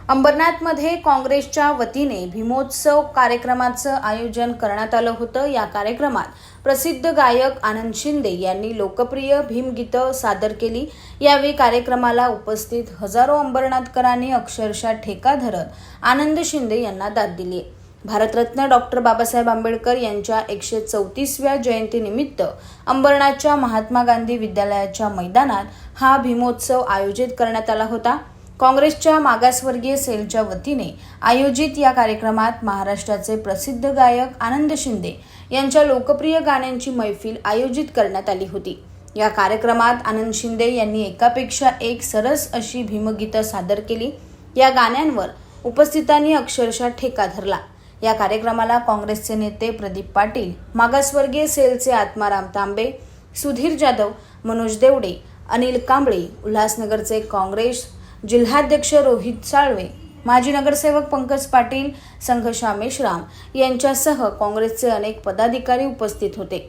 अंबरनाथमध्ये काँग्रेसच्या वतीने भीमोत्सव कार्यक्रमाचं आयोजन करण्यात आलं होतं। या कार्यक्रमात प्रसिद्ध गायक आनंद शिंदे यांनी लोकप्रिय भीमगीतं सादर केली। यावेळी कार्यक्रमाला उपस्थित हजारो अंबरनाथकरांनी अक्षरशः ठेका धरत आनंद शिंदे यांना दाद दिली। भारतरत्न डॉक्टर बाबासाहेब आंबेडकर यांच्या 134व्या जयंतीनिमित्त अंबरनाथच्या महात्मा गांधी विद्यालयाच्या मैदानात हा भीमोत्सव आयोजित करण्यात आला होता। काँग्रेसच्या मागासवर्गीय सेलच्या वतीने आयोजित या कार्यक्रमात महाराष्ट्राचे प्रसिद्ध गायक आनंद शिंदे यांच्या लोकप्रिय गाण्यांची मैफिल आयोजित करण्यात आली होती। या कार्यक्रमात आनंद शिंदे यांनी एकापेक्षा एक सरस अशी भीमगीतं सादर केली। या गाण्यांवर उपस्थितांनी अक्षरशः ठेका धरला। या कार्यक्रमाला काँग्रेसचे नेते प्रदीप पाटील, मागासवर्गीय सेलचे आत्माराम तांबे, सुधीर जाधव, मनोज देवडे, अनिल कांबळे, उल्हासनगरचे काँग्रेस जिल्हाध्यक्ष रोहित साळवे, माजी नगरसेवक पंकज पाटील, संघर्षा मेश्राम यांच्यासह काँग्रेसचे अनेक पदाधिकारी उपस्थित होते।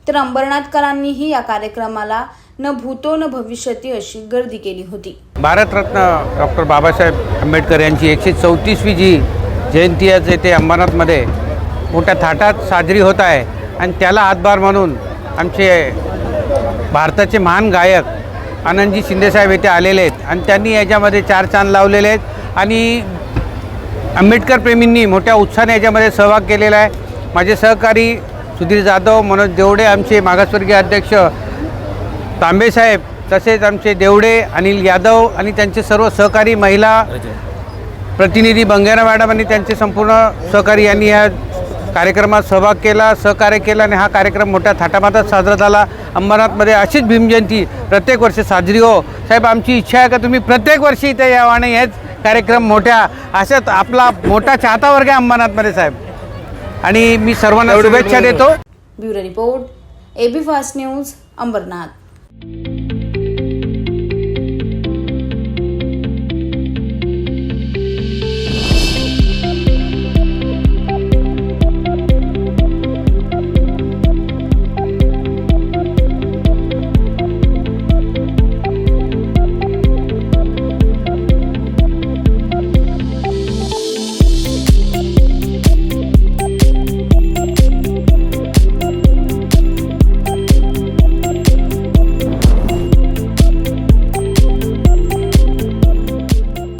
तर अंबरनाथकरांनीही या कार्यक्रमाला न भूतो न भविष्यती अशी गर्दी केली होती। भारतरत्न डॉक्टर बाबासाहेब आंबेडकर यांची 134वी जी जयंती आज येथे अंबरनाथमध्ये मोठ्या थाटात साजरी होत आहे आणि त्याला हातभार म्हणून आमचे भारताचे महान गायक आनंदजी शिंदेसाहेब येथे आलेले आहेत आणि त्यांनी याच्यामध्ये 4 चांद लावलेले आहेत आणि आंबेडकर प्रेमींनी मोठ्या उत्साहाने याच्यामध्ये सहभाग केलेला आहे। माझे सहकारी सुधीर जाधव, मनोज देवडे, आमचे मागासवर्गीय अध्यक्ष तांबेसाहेब, तसेच आमचे देवडे, अनिल यादव आणि त्यांचे सर्व सहकारी, महिला प्रतिनिधी बंगेरा मॅडम आणि त्यांचे संपूर्ण सहकारी यांनी या कार्यक्रमात सहभाग केला, सहकार्य केलं आणि हा कार्यक्रम मोठ्या थाटामाटात साजरा झाला। अंबरनाथमध्ये अशीच भीमजयंती प्रत्येक वर्षी साजरी हो। साहेब, आमची इच्छा आहे का तुम्ही प्रत्येक वर्षी इथे यावं आणि हेच कार्यक्रम मोठ्या अशाच आपला मोठा चाहता वर्ग आहे अंबरनाथमध्ये साहेब, आणि मी सर्वांना शुभेच्छा देतो। Bureau report, AB fast news, Ambernath.